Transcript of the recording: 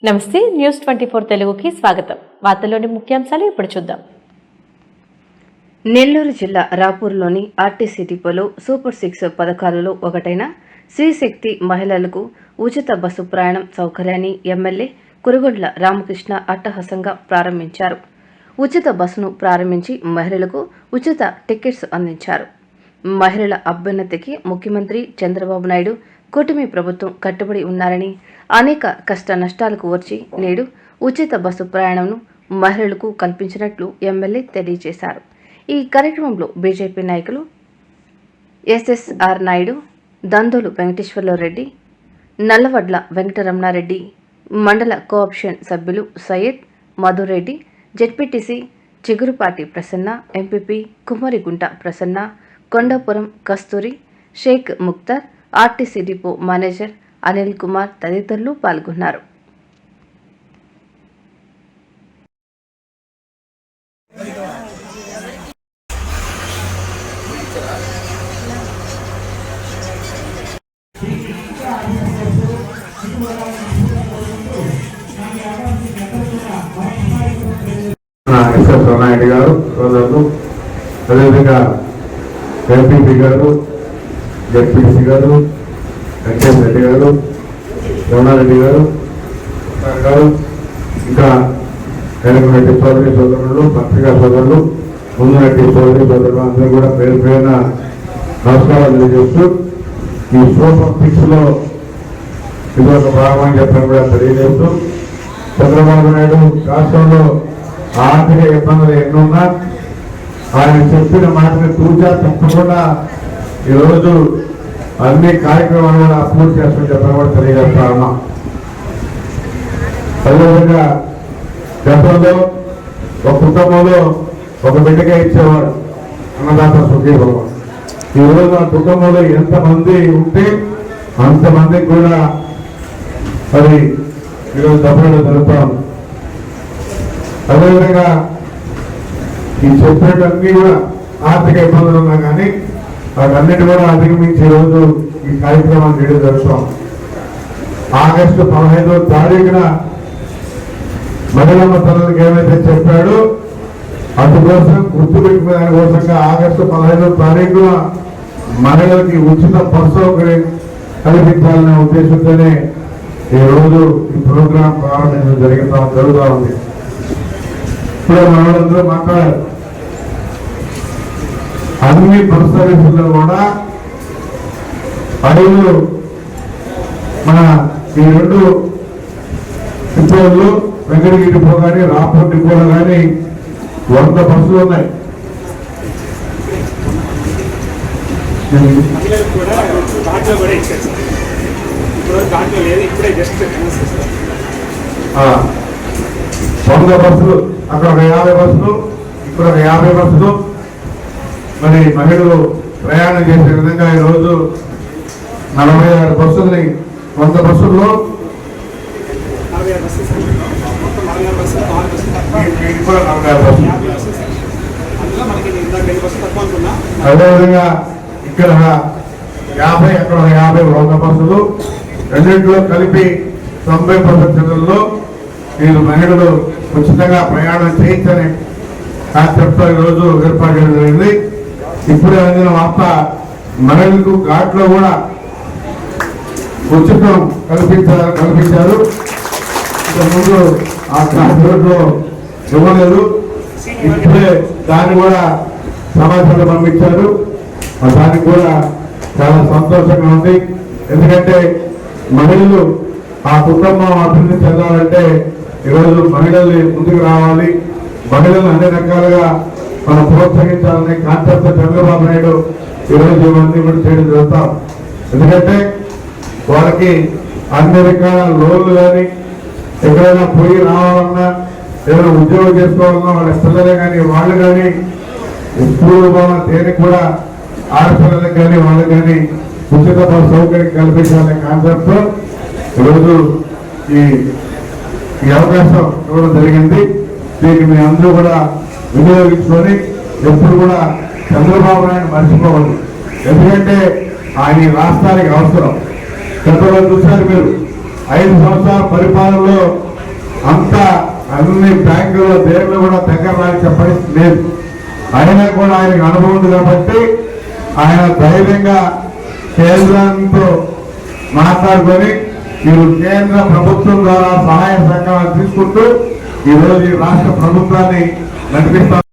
నమస్తే న్యూస్ 24 తెలుగుకి స్వాగతం. వార్తల్లోని ముఖ్యాంశాలు ఇప్పుడు చూద్దాం. నెల్లూరు జిల్లా రాపూర్లోని ఆర్టీసీ డిపోలో సూపర్ 6 పథకాలలో ఒకటైన శ్రీశక్తి మహిళలకు ఉచిత బస్సు ప్రయాణం సౌకర్యాన్ని ఎమ్మెల్యే కురుగొండ్ల రామకృష్ణ అట్టహాసంగా ప్రారంభించారు. ఉచిత బస్సును ప్రారంభించి మహిళలకు ఉచిత టికెట్స్ అందించారు. మహిళల అభ్యున్నతికి ముఖ్యమంత్రి చంద్రబాబు నాయుడు కూటమి ప్రభుత్వం కట్టుబడి ఉన్నారని, అనేక కష్ట నష్టాలకు వచ్చి నేడు ఉచిత బస్సు ప్రయాణంను మహిళలకు కల్పించినట్లు ఎమ్మెల్యే తెలియజేశారు. ఈ కార్యక్రమంలో బీజేపీ నాయకులు ఎస్ఎస్ఆర్ నాయుడు, దందోలు వెంకటేశ్వర్లరెడ్డి, నల్లవడ్ల వెంకటరమణారెడ్డి, మండల కోఆప్షన్ సభ్యులు Syed, Madhureddy, ZPTC Chigurupati Prasanna, MPP Kummariguntha Prasanna, Kondapuram Kasturi, Sheikh Mukhtar, RTC depot manager Anil Kumar తదితరులు పాల్గొన్నారు. నాయుడు గారు సోదరులు, అదేవిధంగా ఎంపీపీ గారు, జెడ్పీసీ గారు, వెంకటేశ్వర రెడ్డి గారు, రమణారెడ్డి గారు, ఇంకా వెనకరెడ్డి సోదరి సోదరులు, పత్రికా సోదరులు, ముందురెడ్డి సోదరి సోదరులు అందరూ కూడా పేరు పేరున నమస్కారాలు తెలియజేస్తూ ఈ సూపర్ 6లో ఇది ఒక భాగమని చెప్పని కూడా తెలియజేస్తూ, చంద్రబాబు నాయుడు రాష్ట్రంలో ఆర్థిక ఇబ్బందులు ఎన్నున్నా ఆయన చెప్పిన మాటని తూచా తప్పకుండా ఈరోజు అన్ని కార్యక్రమాలు కూడా పూర్తి చేస్తామని చెప్పని కూడా తెలియజేస్తా ఉన్నాం. అదేవిధంగా గతంలో ఒక కుటుంబంలో ఒక బిడ్డగా ఇచ్చేవాడు అన్నదాత సుఖీభవ. ఈరోజు ఆ కుటుంబంలో ఎంతమంది ఉంటే అంతమందికి కూడా అది ఈరోజు డబ్బులు జరుపుతాం. అదేవిధంగా ఈ చెప్పేటన్నీ కూడా ఆర్థిక ఇబ్బందులు ఉన్నా కానీ వాటన్నిటి కూడా అధిగమించి ఈరోజు ఈ కార్యక్రమాన్ని చేయడం జరుగుతాం. ఆగస్టు 15వ తారీఖున మహిళమ్మ తల్లికి ఏమైతే చెప్పాడో అందుకోసం గుర్తుపెట్టుకునే దానికోసంగా ఆగస్టు 15వ తారీఖున మహిళలకి ఉచిత బస్సు సౌకర్యం కల్పించాలనే ఉద్దేశంతోనే ఈ రోజు ఈ ప్రోగ్రాం ప్రారంభించడం జరుగుతూ ఉంది. ఇప్పుడు మహిళలందరూ మాట్లాడారు. అన్ని బస్ సర్వీసుల్లో కూడా అడవులు మన ఈ 2 డిపోలు వెంకటగిరి డిపో కానీ రాపూర్ డిపోలో కానీ 100 బస్సులు ఉన్నాయి. వంద బస్సులు, అక్కడ ఒక 50 బస్సులు, ఇక్కడ ఒక 50 బస్సులు మరి మహిళలు ప్రయాణం చేసే విధంగా ఈరోజు 46 బస్సుల్ని 100 బస్సుల్లో అదేవిధంగా ఇక్కడ 50, అక్కడ 50 100 బస్సులు రెండింటిలో కలిపి 90% జిల్లాల్లో మీరు మహిళలు ఉచితంగా ప్రయాణం చేయించని కాన్సెప్ట్తో ఈరోజు ఏర్పాటు చేయడం జరిగింది. ఇప్పుడే అందిన వార్త మహిళలకు ఘాట్లో కూడా ఉచితం కల్పించారు. ఇంతకుముందు ఆ ఘాట్ రోడ్లో ఇవ్వలేదు. ఇప్పుడే దాన్ని కూడా సమాచారం పంపించారు. దానికి కూడా చాలా సంతోషంగా ఉంది. ఎందుకంటే మహిళలు ఆ కుటుంబం అభివృద్ధి చెందాలంటే ఈరోజు మహిళల్ని ముందుకు రావాలి, మహిళలు అన్ని రకాలుగా మనం ప్రోత్సహించాలనే కాన్సెప్ట్ చంద్రబాబు నాయుడు ఈరోజు ఇవన్నీ కూడా చేయడం జరుగుతాం. ఎందుకంటే వాళ్ళకి అన్ని రకాల లోన్లు కానీ ఎక్కడైనా పోయి రావాలన్నా, ఏదైనా ఉద్యోగం చేసుకోవాలన్నా వాళ్ళ పిల్లలే కానీ వాళ్ళు కానీ స్కూల్ పోవాలన్నా దేనికి కూడా ఆడపిల్లలకు కానీ వాళ్ళకి కానీ ఉచిత సౌకర్యం కల్పించాలనే కాన్సెప్ట్ ఈరోజు ఈ అవకాశం ఇవ్వడం జరిగింది. దీనికి మీ అందరూ కూడా వినియోగించుకొని ఎప్పుడు కూడా చంద్రబాబు నాయుడు మర్చిపోవాలి. ఎందుకంటే ఆయన రాష్ట్రానికి అవసరం. గతంలో చూశారు మీరు 5 సంవత్సరాల పరిపాలనలో అంత అన్ని బ్యాంకుల పేర్లు కూడా దగ్గర రాల్సిన పరిస్థితి లేదు. అయినా కూడా ఆయనకు అనుభవం ఉంది కాబట్టి ఆయన ధైర్యంగా కేంద్రంతో మాట్లాడుకొని ఈరోజు కేంద్ర ప్రభుత్వం ద్వారా సహాయ సహకారాలు తీసుకుంటూ ఈరోజు ఈ రాష్ట్ర ప్రభుత్వాన్ని నడిపిస్తారు.